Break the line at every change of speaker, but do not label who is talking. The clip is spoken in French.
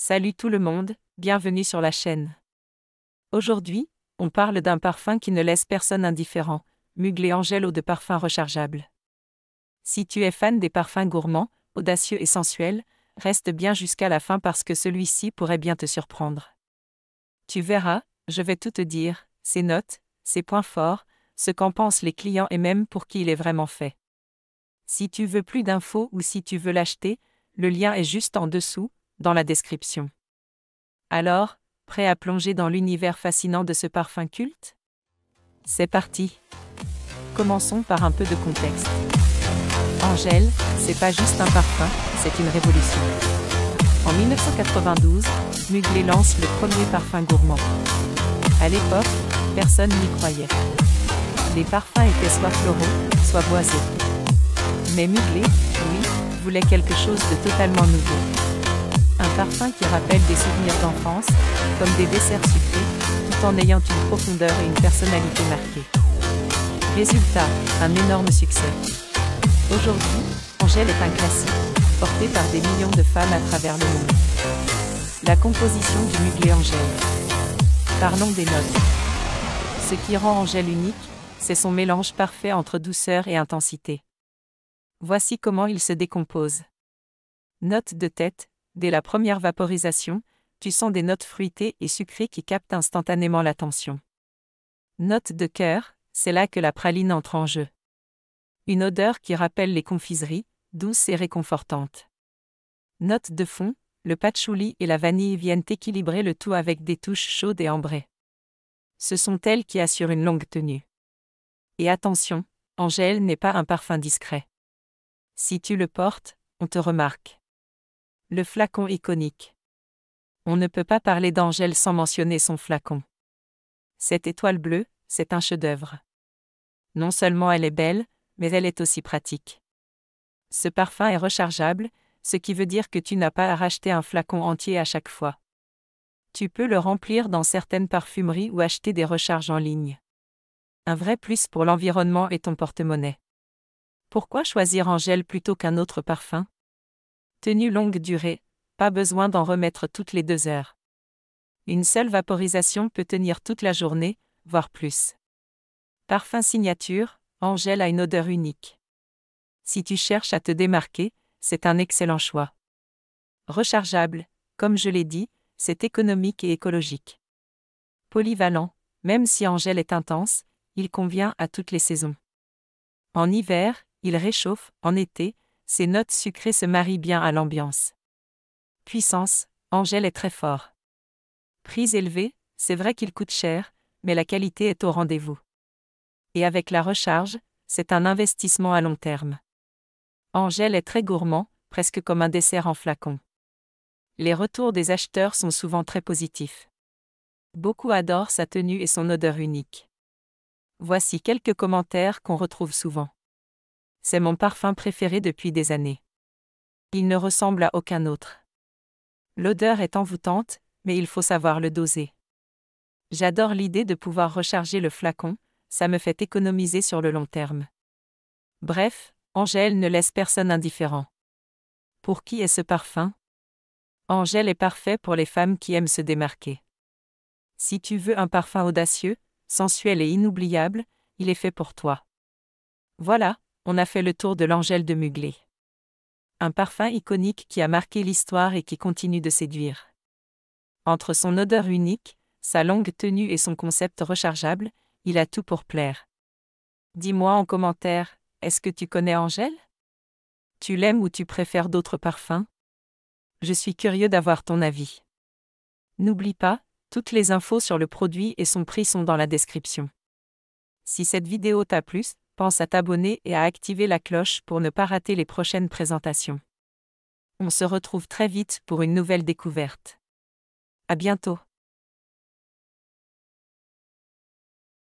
Salut tout le monde, bienvenue sur la chaîne. Aujourd'hui, on parle d'un parfum qui ne laisse personne indifférent, Mugler Angel Eau de Parfum rechargeable. Si tu es fan des parfums gourmands, audacieux et sensuels, reste bien jusqu'à la fin parce que celui-ci pourrait bien te surprendre. Tu verras, je vais tout te dire, ses notes, ses points forts, ce qu'en pensent les clients et même pour qui il est vraiment fait. Si tu veux plus d'infos ou si tu veux l'acheter, le lien est juste en dessous, dans la description. Alors, prêt à plonger dans l'univers fascinant de ce parfum culte? C'est parti! Commençons par un peu de contexte. Angel, c'est pas juste un parfum, c'est une révolution. En 1992, Mugler lance le premier parfum gourmand. À l'époque, personne n'y croyait. Les parfums étaient soit floraux, soit boisés. Mais Mugler, lui, voulait quelque chose de totalement nouveau. Un parfum qui rappelle des souvenirs d'enfance, comme des desserts sucrés, tout en ayant une profondeur et une personnalité marquée. Résultat, un énorme succès. Aujourd'hui, Angel est un classique, porté par des millions de femmes à travers le monde. La composition du Mugler Angel. Parlons des notes. Ce qui rend Angel unique, c'est son mélange parfait entre douceur et intensité. Voici comment il se décompose. Notes de tête. Dès la première vaporisation, tu sens des notes fruitées et sucrées qui captent instantanément l'attention. Notes de cœur, c'est là que la praline entre en jeu. Une odeur qui rappelle les confiseries, douce et réconfortante. Notes de fond, le patchouli et la vanille viennent équilibrer le tout avec des touches chaudes et ambrées. Ce sont elles qui assurent une longue tenue. Et attention, Angel n'est pas un parfum discret. Si tu le portes, on te remarque. Le flacon iconique. On ne peut pas parler d'Angel sans mentionner son flacon. Cette étoile bleue, c'est un chef-d'œuvre. Non seulement elle est belle, mais elle est aussi pratique. Ce parfum est rechargeable, ce qui veut dire que tu n'as pas à racheter un flacon entier à chaque fois. Tu peux le remplir dans certaines parfumeries ou acheter des recharges en ligne. Un vrai plus pour l'environnement et ton porte-monnaie. Pourquoi choisir Angel plutôt qu'un autre parfum? Tenue longue durée, pas besoin d'en remettre toutes les 2 heures. Une seule vaporisation peut tenir toute la journée, voire plus. Parfum signature, Angel a une odeur unique. Si tu cherches à te démarquer, c'est un excellent choix. Rechargeable, comme je l'ai dit, c'est économique et écologique. Polyvalent, même si Angel est intense, il convient à toutes les saisons. En hiver, il réchauffe, en été, ses notes sucrées se marient bien à l'ambiance. Puissance, Angel est très fort. Prix élevé, c'est vrai qu'il coûte cher, mais la qualité est au rendez-vous. Et avec la recharge, c'est un investissement à long terme. Angel est très gourmand, presque comme un dessert en flacon. Les retours des acheteurs sont souvent très positifs. Beaucoup adorent sa tenue et son odeur unique. Voici quelques commentaires qu'on retrouve souvent. C'est mon parfum préféré depuis des années. Il ne ressemble à aucun autre. L'odeur est envoûtante, mais il faut savoir le doser. J'adore l'idée de pouvoir recharger le flacon, ça me fait économiser sur le long terme. Bref, Angel ne laisse personne indifférent. Pour qui est ce parfum? Angel est parfait pour les femmes qui aiment se démarquer. Si tu veux un parfum audacieux, sensuel et inoubliable, il est fait pour toi. Voilà, on a fait le tour de l'Angel de Mugler. Un parfum iconique qui a marqué l'histoire et qui continue de séduire. Entre son odeur unique, sa longue tenue et son concept rechargeable, il a tout pour plaire. Dis-moi en commentaire, est-ce que tu connais Angel? Tu l'aimes ou tu préfères d'autres parfums? Je suis curieux d'avoir ton avis. N'oublie pas, toutes les infos sur le produit et son prix sont dans la description. Si cette vidéo t'a plu, pense à t'abonner et à activer la cloche pour ne pas rater les prochaines présentations. On se retrouve très vite pour une nouvelle découverte. À bientôt.